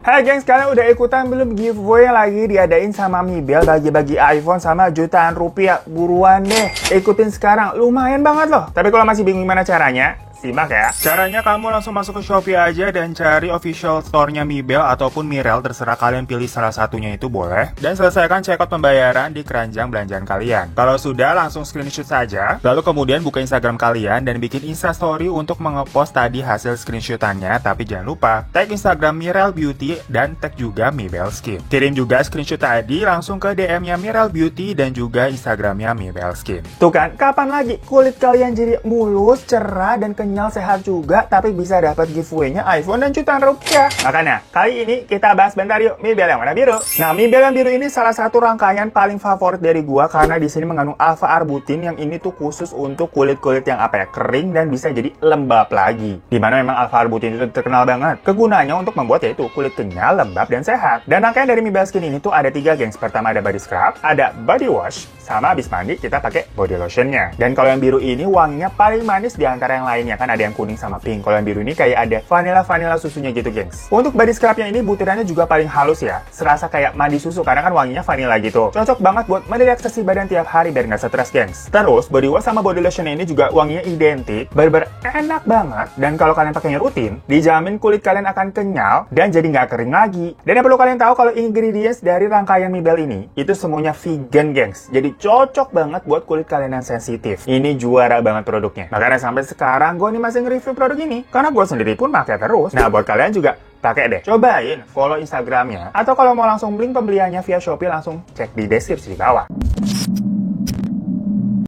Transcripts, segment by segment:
Hai gengs, kalian udah ikutan belum giveaway yang lagi diadain sama Mibel bagi-bagi iPhone sama jutaan rupiah? Buruan deh, ikutin sekarang, lumayan banget loh. Tapi kalau masih bingung gimana caranya, simak ya. Caranya kamu langsung masuk ke Shopee aja dan cari official store-nya Mibel ataupun Mirel, terserah kalian pilih salah satunya itu boleh. Dan selesaikan checkout pembayaran di keranjang belanjaan kalian. Kalau sudah, langsung screenshot saja. Lalu kemudian buka Instagram kalian dan bikin Instastory untuk ngepost tadi hasil screenshotannya. Tapi jangan lupa tag Instagram Mirel Beauty dan tag juga Mibel Skin. Kirim juga screenshot tadi langsung ke DM-nya Mirel Beauty dan juga Instagram-nya Mibel Skin. Tuh kan, kapan lagi kulit kalian jadi mulus, cerah, dan kenyal sehat juga, tapi bisa dapat giveaway-nya iPhone dan jutaan rupiah. Makanya, kali ini kita bahas bentar yuk Mibel yang warna biru. Nah, Mibel yang biru ini salah satu rangkaian paling favorit dari gua karena di sini mengandung alpha-arbutin yang ini tuh khusus untuk kulit-kulit yang kering dan bisa jadi lembab lagi. Dimana memang alpha-arbutin itu terkenal banget. Kegunaannya untuk membuat yaitu kulit kenyal, lembab, dan sehat. Dan rangkaian dari Mibel Skin ini tuh ada 3 gengs. Pertama ada body scrub, ada body wash, sama habis mandi kita pakai body lotionnya. Dan kalau yang biru ini wanginya paling manis di antara yang lainnya. Kan ada yang kuning sama pink. Kalau yang biru ini kayak ada vanilla susunya gitu gengs. Untuk body scrubnya ini butirannya juga paling halus ya. Serasa kayak mandi susu karena kan wanginya vanilla gitu. Cocok banget buat merelaksasi badan tiap hari biar nggak stres gengs. Terus body wash sama body lotionnya ini juga wanginya identik. Bener-bener enak banget. Dan kalau kalian pakainya rutin, dijamin kulit kalian akan kenyal dan jadi nggak kering lagi. Dan yang perlu kalian tahu kalau ingredients dari rangkaian Mibel ini itu semuanya vegan gengs. Jadi cocok banget buat kulit kalian yang sensitif. Ini juara banget produknya. Makanya sampai sekarang gue nih masih nge-review produk ini karena gue sendiri pun pakai terus. Nah, buat kalian juga pakai deh. Cobain follow Instagramnya. Atau kalau mau langsung link pembeliannya via Shopee, langsung cek di deskripsi di bawah.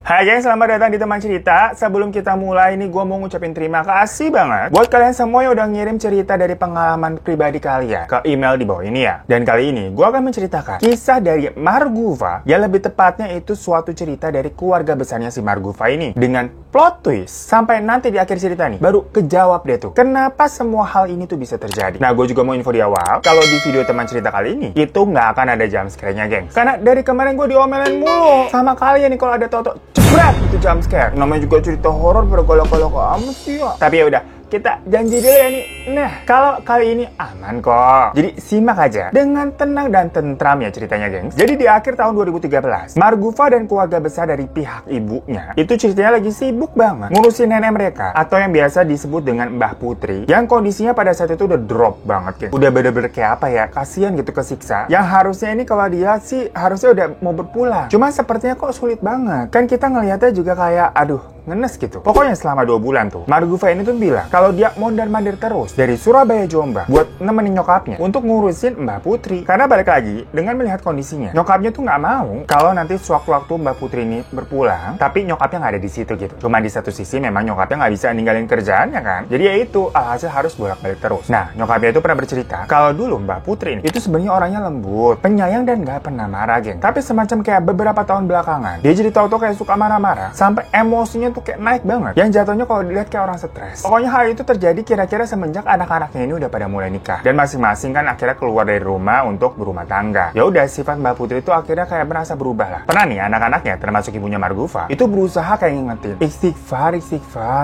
Hai guys, selamat datang di Teman Cerita. Sebelum kita mulai nih, gue mau ngucapin terima kasih banget buat kalian semua yang udah ngirim cerita dari pengalaman pribadi kalian ke email di bawah ini ya. Dan kali ini, gue akan menceritakan kisah dari Marguva, yang lebih tepatnya itu suatu cerita dari keluarga besarnya si Marguva ini. Dengan plot twist, sampai nanti di akhir cerita nih, baru kejawab deh tuh, kenapa semua hal ini tuh bisa terjadi. Nah, gue juga mau info di awal, kalau di video Teman Cerita kali ini, itu nggak akan ada jump scare-nya, gengs. Karena dari kemarin gue diomelin mulu sama kalian nih kalau ada toto jebret itu jump scare. Namanya juga cerita horor bergolok-golok amat sih ya. Tapi ya udah, kita janji dulu ya nih. Nah, kalau kali ini aman kok. Jadi simak aja dengan tenang dan tentram ya ceritanya, gengs. Jadi di akhir tahun 2013, Marguva dan keluarga besar dari pihak ibunya itu ceritanya lagi sibuk banget ngurusin nenek mereka atau yang biasa disebut dengan Mbah Putri, yang kondisinya pada saat itu udah drop banget, gengs. Udah bener-bener kayak apa ya? Kasian gitu, kesiksa. Yang harusnya ini kalau dia sih harusnya udah mau berpulang. Cuma sepertinya kok sulit banget. Kan kita ngelihatnya juga kayak aduh, ngenes gitu. Pokoknya selama 2 bulan tuh, Marguva ini tuh bilang kalau dia mondar-mandir terus dari Surabaya Jombang buat nemenin nyokapnya untuk ngurusin Mbak Putri. Karena balik lagi, dengan melihat kondisinya, nyokapnya tuh nggak mau kalau nanti sewaktu-waktu Mbak Putri ini berpulang, tapi nyokapnya nggak ada di situ gitu. Cuma di satu sisi memang nyokapnya nggak bisa ninggalin kerjaannya kan. Jadi ya itu, alhasil harus bolak-balik terus. Nah, nyokapnya itu pernah bercerita kalau dulu Mbak Putri ini itu sebenarnya orangnya lembut, penyayang dan nggak pernah marah, geng. Tapi semacam kayak beberapa tahun belakangan, dia jadi tahu-tahu kayak suka marah-marah, sampai emosinya tuh kayak naik banget, yang jatuhnya kalau dilihat kayak orang stres. Pokoknya hal itu terjadi kira-kira semenjak anak-anaknya ini udah pada mulai nikah dan masing-masing kan akhirnya keluar dari rumah untuk berumah tangga. Ya udah, sifat Mbak Putri itu akhirnya kayak merasa berubah lah. Pernah nih anak-anaknya termasuk ibunya Marguva itu berusaha kayak ngingetin istighfar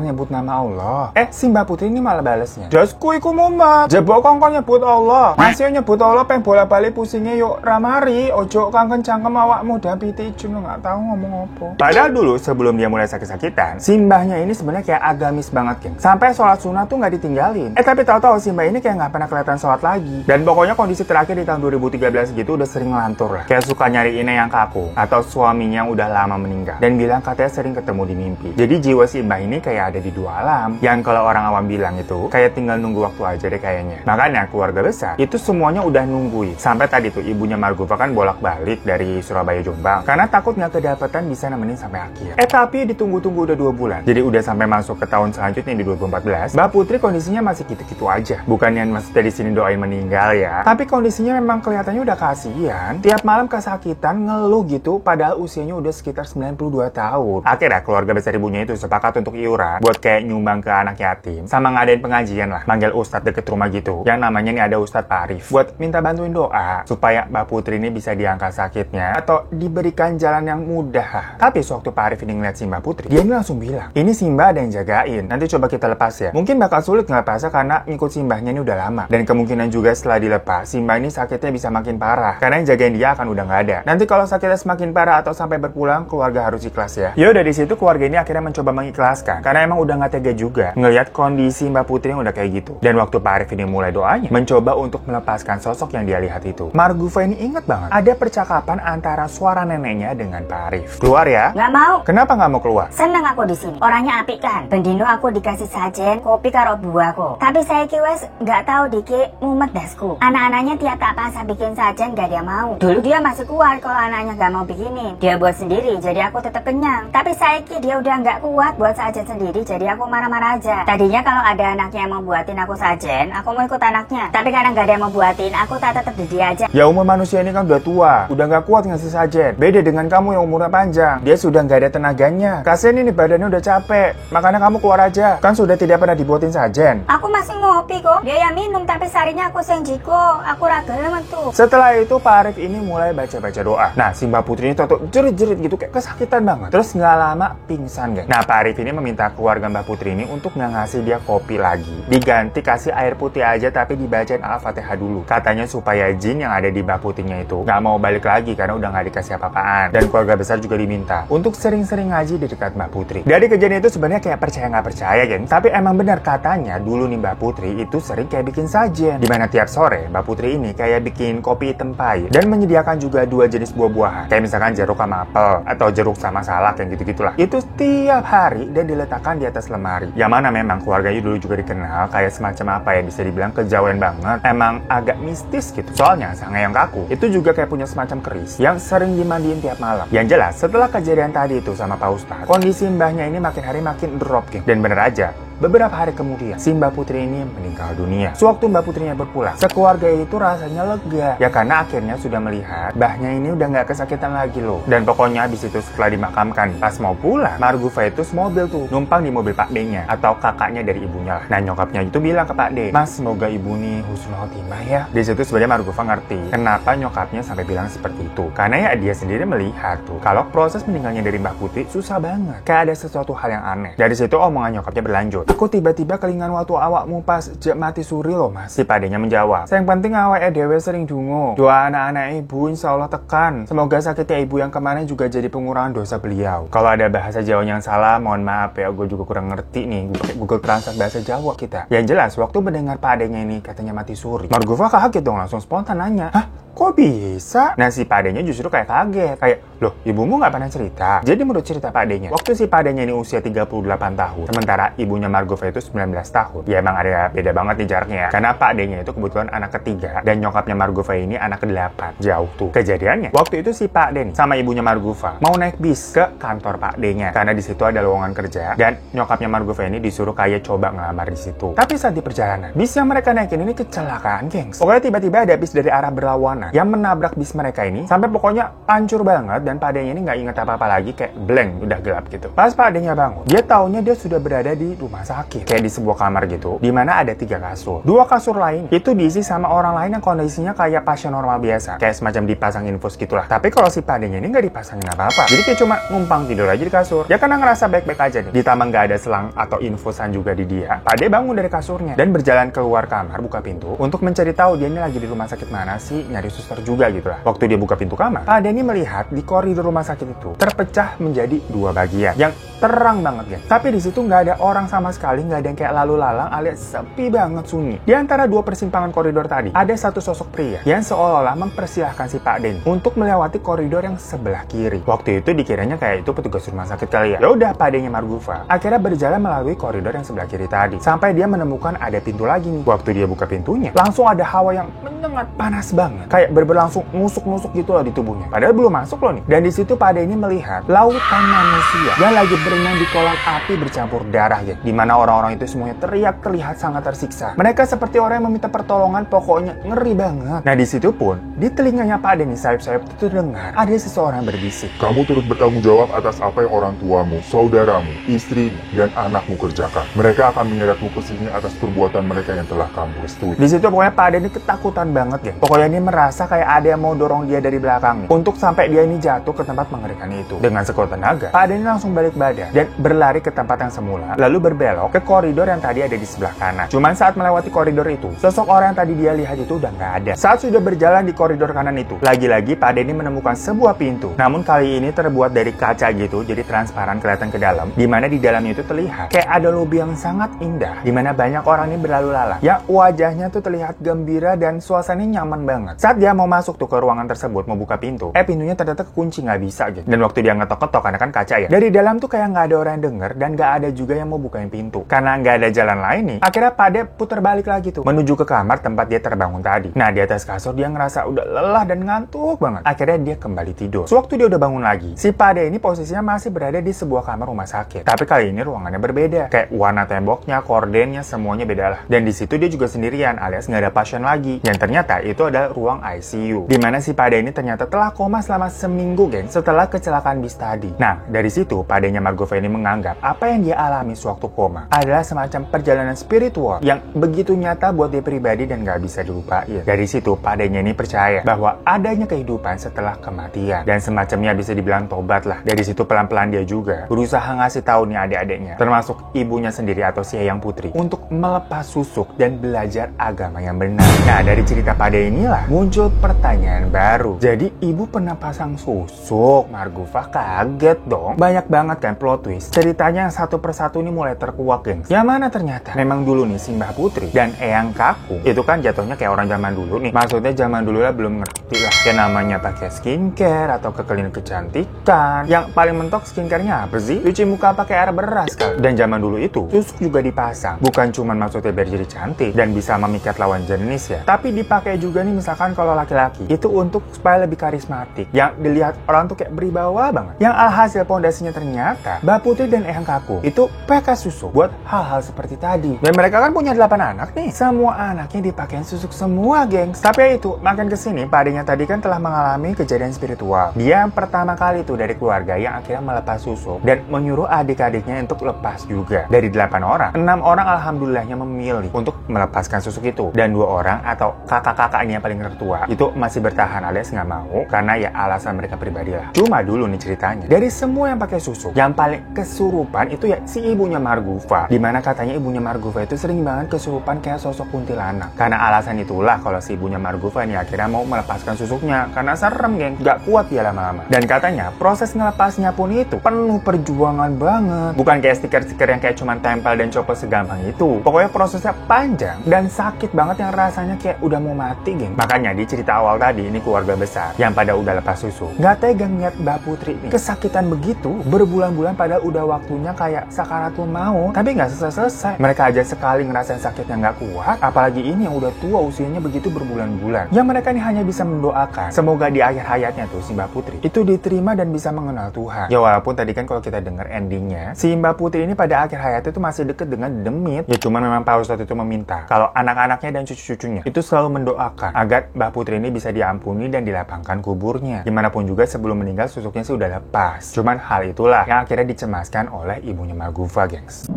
nyebut nama Allah. Si Mbak Putri ini malah balesnya, jasku iku mumet jebok kongkong nyebut Allah, masih nyebut Allah pengen bola-balik pusingnya yuk ramari ojo kangken cangkem awakmu dapiti ijun, nggak tahu ngomong apa. Padahal dulu sebelum dia mulai sakit-sakitan, simbahnya ini sebenarnya kayak agamis banget, geng. Sampai sholat sunnah tuh nggak ditinggalin. Tapi tahu-tahu simbah ini kayak nggak pernah kelihatan sholat lagi. Dan pokoknya kondisi terakhir di tahun 2013 gitu udah sering ngelantur lah. Kayak suka nyariin yang kaku atau suaminya udah lama meninggal dan bilang katanya sering ketemu di mimpi. Jadi jiwa simbah ini kayak ada di 2 alam. Yang kalau orang awam bilang itu kayak tinggal nunggu waktu aja deh kayaknya. Makanya keluarga besar itu semuanya udah nungguin. Sampai tadi tuh ibunya Marguva kan bolak-balik dari Surabaya Jombang karena takut nggak kedapatan bisa nemenin sampai akhir. Tapi ditunggu-tunggu udah 2 bulan. Jadi udah sampai masuk ke tahun selanjutnya di 2014, Mbak Putri kondisinya masih gitu-gitu aja. Bukannya maksudnya di sini doain meninggal ya, tapi kondisinya memang kelihatannya udah kasihan. Tiap malam kesakitan, ngeluh gitu, padahal usianya udah sekitar 92 tahun. Akhirnya keluarga besar ibunya itu sepakat untuk iuran buat kayak nyumbang ke anak yatim, sama ngadain pengajian lah, manggil ustadz deket rumah gitu, yang namanya nih ada Ustadz Arif, buat minta bantuin doa supaya Mbak Putri ini bisa diangkat sakitnya atau diberikan jalan yang mudah. Tapi sewaktu Pak Arif ini ngeliat si Mbak Putri, dia ini langsung bilang, ini Simba ada yang jagain, nanti coba kita lepas ya. Mungkin bakal sulit ngelepasnya karena ngikut Simbahnya ini udah lama. Dan kemungkinan juga setelah dilepas, Simba ini sakitnya bisa makin parah. Karena yang jagain dia akan udah nggak ada. Nanti kalau sakitnya semakin parah atau sampai berpulang, keluarga harus ikhlas ya. Yaudah di situ keluarga ini akhirnya mencoba mengikhlaskan. Karena emang udah nggak tega juga ngelihat kondisi Mbak Putri yang udah kayak gitu. Dan waktu Pak Arif ini mulai doanya, mencoba untuk melepaskan sosok yang dia lihat itu. Margufa ini inget banget, ada percakapan antara suara neneknya dengan Pak Arif. Keluar ya? Nggak mau. Kenapa nggak mau keluar? Seneng aku di sini. Orangnya apik kan. Bendino aku dikasih sajen, kopi karo buah kok. Tapi saya wes nggak tahu diki mumet dasku. Anak-anaknya tiap tak pasah bikin sajen nggak dia mau. Dulu dia masih kuat kalau anaknya nggak mau bikinin. Dia buat sendiri, jadi aku tetap kenyang. Tapi saya dia udah nggak kuat buat sajen sendiri, jadi aku marah-marah aja. Tadinya kalau ada anaknya yang mau buatin aku sajen, aku mau ikut anaknya. Tapi karena nggak ada yang mau buatin, aku tak tetap di dia aja. Ya umur manusia ini kan udah tua, udah nggak kuat ngasih sajen. Beda dengan kamu yang umurnya panjang, dia sudah nggak ada tenaganya. Kasian ini badannya udah capek, makanya kamu keluar aja. Kan sudah tidak pernah dibuatin sajen. Aku masih ngopi kok. Dia yang minum tapi sarinya aku senjiko. Aku ragam tuh. Setelah itu Pak Arif ini mulai baca-baca doa. Nah si Mbak Putri ini tuh jerit-jerit gitu kayak kesakitan banget. Terus nggak lama pingsan guys. Nah Pak Arif ini meminta keluarga Mbak Putri ini untuk nggak ngasih dia kopi lagi. Diganti kasih air putih aja tapi dibacain Al-Fatihah dulu. Katanya supaya jin yang ada di Mbak Putrinya itu nggak mau balik lagi karena udah nggak dikasih apa-apaan. Dan keluarga besar juga diminta untuk sering-sering ngaji di dekat Mbak Putri. Dari kejadian itu sebenarnya kayak percaya nggak percaya geng. Tapi emang benar katanya dulu nih Mbak Putri itu sering kayak bikin sajen. Dimana tiap sore Mbak Putri ini kayak bikin kopi hitam pahit dan menyediakan juga 2 jenis buah-buahan. Kayak misalkan jeruk sama apel atau jeruk sama salak yang gitu-gitulah. Itu setiap hari dan diletakkan di atas lemari. Yang mana memang keluarganya dulu juga dikenal kayak semacam apa ya bisa dibilang kejawen banget. Emang agak mistis gitu. Soalnya sang yang kaku itu juga kayak punya semacam keris yang sering dimandiin tiap malam. Yang jelas setelah kejadian tadi itu sama Pak Ustadz, kondisi mbahnya ini makin hari makin drop geng. Dan bener aja, beberapa hari kemudian, si Mbak Putri ini meninggal dunia. Sewaktu Mbak Putrinya berpulang, sekeluarga itu rasanya lega. Ya karena akhirnya sudah melihat mbahnya ini udah nggak kesakitan lagi loh. Dan pokoknya habis itu setelah dimakamkan, pas mau pulang, Margufa itu semobil tuh, numpang di mobil Pak D-nya atau kakaknya dari ibunya lah. Nah nyokapnya itu bilang ke Pak D, Mas semoga ibu nih husnul khotimah ya. Di situ sebenarnya Margufa ngerti kenapa nyokapnya sampai bilang seperti itu. Karena ya dia sendiri melihat tuh, kalau proses meninggalnya dari Mbak Putri susah banget. Kayak ada sesuatu hal yang aneh. Dari situ omongan nyokapnya berlanjut. Aku tiba-tiba kelingan waktu awakmu pas jek mati suri loh mas. Si padenya menjawab, yang penting awake dewe sering dungo. Doa anak-anak ibu insya Allah tekan. Semoga sakitnya ibu yang kemarin juga jadi pengurangan dosa beliau. Kalau ada bahasa Jawa yang salah, mohon maaf ya, gue juga kurang ngerti nih. Google Translate bahasa Jawa kita. Yang jelas, waktu mendengar padenya ini katanya mati suri, Margufa kaget dong, langsung spontan nanya, hah? Kok bisa? Nah si padenya justru kayak kaget. Kayak, loh ibumu nggak pernah cerita? Jadi menurut cerita padenya, waktu si padenya ini usia 38 tahun, sementara ibunya Margufa itu 19 tahun. Ya emang ada beda banget nih jaraknya ya. Karena padenya itu kebetulan anak ketiga, dan nyokapnya Margufa ini anak ke-8. Jauh tuh. Kejadiannya, waktu itu si Pak D nih, sama ibunya Margufa, mau naik bis ke kantor Pak D-nya. Karena di situ ada lowongan kerja, dan nyokapnya Margufa ini disuruh kayak coba ngelamar di situ. Tapi saat di perjalanan, bis yang mereka naikin ini kecelakaan, gengs. Pokoknya tiba-tiba ada bis dari arah berlawanan yang menabrak bis mereka ini sampai pokoknya hancur banget dan Pak D-nya ini nggak inget apa-apa lagi, kayak blank, udah gelap gitu. Pas Pak D-nya bangun, dia taunya dia sudah berada di rumah sakit, kayak di sebuah kamar gitu, di mana ada 3 kasur. 2 kasur lain itu diisi sama orang lain yang kondisinya kayak pasien normal biasa, kayak semacam dipasang infus gitulah. Tapi kalau si Pak D-nya ini nggak dipasangin apa-apa, jadi kayak cuma numpang tidur aja di kasur. Ya karena ngerasa baik-baik aja nih. Ditambah nggak ada selang atau infusan juga di dia. Pak D bangun dari kasurnya dan berjalan keluar kamar, buka pintu untuk mencari tahu dia ini lagi di rumah sakit mana sih, nyari suster juga gitu lah. Waktu dia buka pintu kamar, Pak Denny melihat di koridor rumah sakit itu terpecah menjadi 2 bagian yang terang banget ya. Tapi di situ nggak ada orang sama sekali, nggak ada yang kayak lalu lalang alias sepi banget, sunyi. Di antara 2 persimpangan koridor tadi, ada satu sosok pria yang seolah-olah mempersilahkan si Pak Denny untuk melewati koridor yang sebelah kiri. Waktu itu dikiranya kayak itu petugas rumah sakit kali ya. Ya udah Pak Denny Margufa akhirnya berjalan melalui koridor yang sebelah kiri tadi sampai dia menemukan ada pintu lagi nih. Waktu dia buka pintunya, langsung ada hawa yang menyengat panas banget, kayak langsung nusuk-nusuk gitu loh di tubuhnya. Padahal belum masuk loh nih. Dan di situ Pak Denny melihat lautan manusia yang lagi berenang di kolam api bercampur darah ya. Dimana orang-orang itu semuanya teriak terlihat sangat tersiksa. Mereka seperti orang yang meminta pertolongan, pokoknya ngeri banget. Nah di situ pun di telinganya Pak Denny sayup-sayup itu dengar ada seseorang berbisik. Kamu turut bertanggung jawab atas apa yang orang tuamu, saudaramu, istrimu, dan anakmu kerjakan. Mereka akan menyeretmu ke sini atas perbuatan mereka yang telah kamu restui. Di situ pokoknya Pak Denny ketakutan banget ya. Pokoknya ini merasa kayak ada yang mau dorong dia dari belakang nih, untuk sampai dia ini jatuh jatuh ke tempat mengerikan itu. Dengan sekuat tenaga, Pak Ade ini langsung balik badan dan berlari ke tempat yang semula, lalu berbelok ke koridor yang tadi ada di sebelah kanan. Cuman saat melewati koridor itu, sosok orang yang tadi dia lihat itu udah nggak ada. Saat sudah berjalan di koridor kanan itu, lagi-lagi Pak Ade ini menemukan sebuah pintu. Namun kali ini terbuat dari kaca gitu, jadi transparan kelihatan ke dalam, dimana di dalamnya itu terlihat kayak ada lobi yang sangat indah, dimana banyak orang ini berlalu lalang, yang wajahnya tuh terlihat gembira dan suasananya nyaman banget. Saat dia mau masuk tuh ke ruangan tersebut, mau buka pintu, pintunya ternyata kekunci, nggak bisa gitu. Dan waktu dia ngetok-ketok, karena kan kaca ya, dari dalam tuh kayak nggak ada orang yang denger dan nggak ada juga yang mau bukain pintu. Karena nggak ada jalan lain nih, akhirnya Pak Ade putar balik lagi tuh menuju ke kamar tempat dia terbangun tadi. Nah, di atas kasur dia ngerasa udah lelah dan ngantuk banget. Akhirnya dia kembali tidur. Sewaktu dia udah bangun lagi, si Pak Ade ini posisinya masih berada di sebuah kamar rumah sakit. Tapi kali ini ruangannya berbeda. Kayak warna temboknya, kordennya, semuanya beda lah. Dan di situ dia juga sendirian, alias nggak ada pasien lagi. Yang ternyata itu adalah ruang ICU. Dimana si Pak Ade ini ternyata telah koma selama seminggu, geng, setelah kecelakaan bis tadi. Nah, dari situ Pak Ade-nya Margova ini menganggap apa yang dia alami sewaktu koma adalah semacam perjalanan spiritual yang begitu nyata buat dia pribadi dan nggak bisa dilupain. Dari situ Pak Ade-nya ini percaya bahwa adanya kehidupan setelah kematian dan semacamnya bisa dibilang tobat lah. Dari situ pelan-pelan dia juga berusaha ngasih tahu nih adik-adiknya, termasuk ibunya sendiri atau si Eyang Putri, untuk melepas susuk dan belajar agama yang benar. Nah, dari cerita Pak Ade inilah muncul pertanyaan baru. Jadi ibu pernah pasang susuk? Margova kaget dong. Banyak banget kan plot twist. Ceritanya yang satu persatu ini mulai terkuak, gengs. Yang mana ternyata memang dulu nih si Mbah Putri dan Eyang Kakung itu kan jatuhnya kayak orang zaman dulu nih. Maksudnya zaman dulu lah belum ngerti lah kayak namanya pakai skincare atau ke klinik kecantikan. Yang paling mentok skincare-nya apa sih? Cuci muka pakai air beras kan. Dan zaman dulu itu susuk juga dipasang. Bukan cuma maksudnya biar jadi cantik dan bisa memikat lawan jenis ya, tapi dipakai juga nih misalkan kalau laki-laki itu untuk supaya lebih karismatik. Yang dilihat orang tuh kayak beribawa banget. Yang alhasil pondasinya ternyata Mbah Putri dan Eyang Kakung itu pakai susuk buat hal-hal seperti tadi. Dan mereka kan punya 8 anak nih. Semua anaknya dipakein susuk semua, gengs. Tapi ya itu, makin kesini Pak Ade-nya tadi kan telah mengalami kejadian spiritual. Dia yang pertama kali tuh dari keluarga yang akhirnya melepas susuk dan menyuruh adik-adiknya untuk lepas juga. Dari 8 orang, 6 orang alhamdulillahnya memilih untuk melepaskan susuk itu. Dan 2 orang atau kakak-kakaknya yang paling tertua itu masih bertahan alias nggak mau karena ya alasan mereka pribadi lah. Cuma dulu nih ceritanya, dari semua yang pakai susuk, yang paling kesurupan itu ya si ibunya Margova. Dimana katanya ibunya Margova itu sering banget kesurupan kayak sosok kuntilanak. Karena alasan itulah kalau si ibunya Margova ini akhirnya mau melepaskan susuknya. Karena serem, geng. Gak kuat dia lama-lama. Dan katanya proses ngelepasnya pun itu penuh perjuangan banget. Bukan kayak stiker-stiker yang kayak cuman tempel dan copot segampang itu. Pokoknya prosesnya panjang dan sakit banget yang rasanya kayak udah mau mati, geng. Makanya di cerita awal tadi ini keluarga besar yang pada udah lepas susuk nggak tegang lihat Mbak Putri nih kesakitan begitu berbulan-bulan padahal udah waktunya kayak sakaratul maut tapi nggak selesai-selesai. Mereka aja sekali ngerasain sakitnya nggak kuat, apalagi ini yang udah tua usianya begitu berbulan-bulan. Yang mereka ini hanya bisa mendoakan semoga di akhir hayatnya tuh si Mbak Putri itu diterima dan bisa mengenal Tuhan. Ya walaupun tadi kan kalau kita dengar endingnya si Mbak Putri ini pada akhir hayatnya tuh masih deket dengan demit. Ya cuman memang Pak Ustadz itu meminta kalau anak-anaknya dan cucu-cucunya itu selalu mendoakan agar Mbak Putri ini bisa diampuni dan dilapangkan kuburnya. Gimanapun juga sebelum meninggal susuknya sih udah lepas. Cuman hal itulah yang akhirnya dicemaskan oleh ibunya Margova, gengs.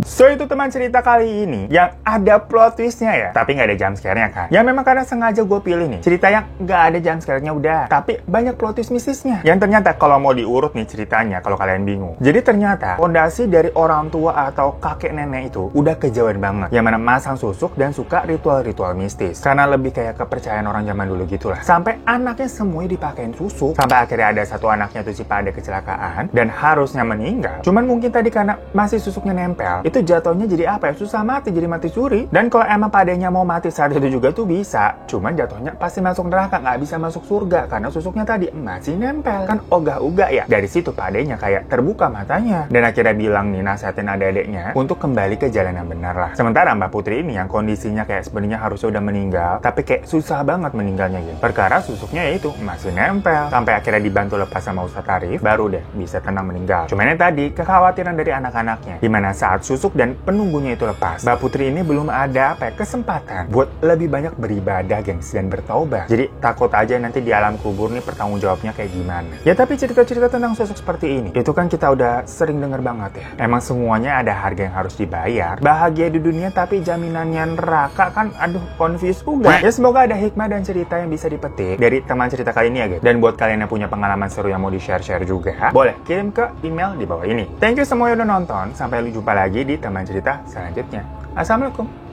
So itu teman cerita kali ini yang ada plot twistnya ya, tapi nggak ada jump scare-nya kan. Ya memang karena sengaja gue pilih nih cerita yang nggak ada jump scare-nya udah, tapi banyak plot twist mistisnya. Yang ternyata kalau mau diurut nih ceritanya kalau kalian bingung. Jadi ternyata fondasi dari orang tua atau kakek nenek itu udah kejauhan banget. Yang mana masang susuk dan suka ritual-ritual mistis. Karena lebih kayak kepercayaan orang zaman dulu gitulah. Sampai anaknya semuanya dipakein susuk. Sampai akhirnya ada satu anaknya tuh si Pak Ade kecelakaan dan harusnya meninggal. Cuman mungkin tadi karena masih susuknya nempel, itu jatuhnya jadi apa ya? Susah mati, jadi mati suri. Dan kalau emang Pak Ade-nya mau mati saat itu juga tuh bisa. Cuman jatuhnya pasti masuk neraka, nggak bisa masuk surga karena susuknya tadi masih nempel. Kan ogah-ugah ya. Dari situ Pak Ade-nya kayak terbuka matanya dan akhirnya bilang nih nasihatin adik-adiknya untuk kembali ke jalan yang benar lah. Sementara Mbak Putri ini yang kondisinya kayak sebenarnya harusnya udah meninggal, tapi kayak susah banget meninggalnya gitu. Perkara susuknya ya itu masih nempel. Sampai akhirnya dibantu lepas sama Ustadz Arif, baru deh bisa tenang meninggal. Cuman yang tadi kekhawatiran dari anak-anaknya, dimana saat susuk dan penunggunya itu lepas, Mbak Putri ini belum ada kesempatan buat lebih banyak beribadah, gengs, dan bertaubat. Jadi takut aja nanti di alam kubur nih pertanggung jawabnya kayak gimana. Ya tapi cerita-cerita tentang sosok seperti ini, itu kan kita udah sering denger banget ya. Emang semuanya ada harga yang harus dibayar. Bahagia di dunia tapi jaminannya neraka kan, aduh confused juga. Ya semoga ada hikmah dan cerita yang bisa dipetik dari teman cerita kali ini ya guys. Dan buat kalian yang punya pengalaman seru yang mau di-share juga, boleh kirim ke email di bawah ini. Thank you semua yang udah nonton. Sampai jumpa lagi di teman cerita selanjutnya. Assalamualaikum.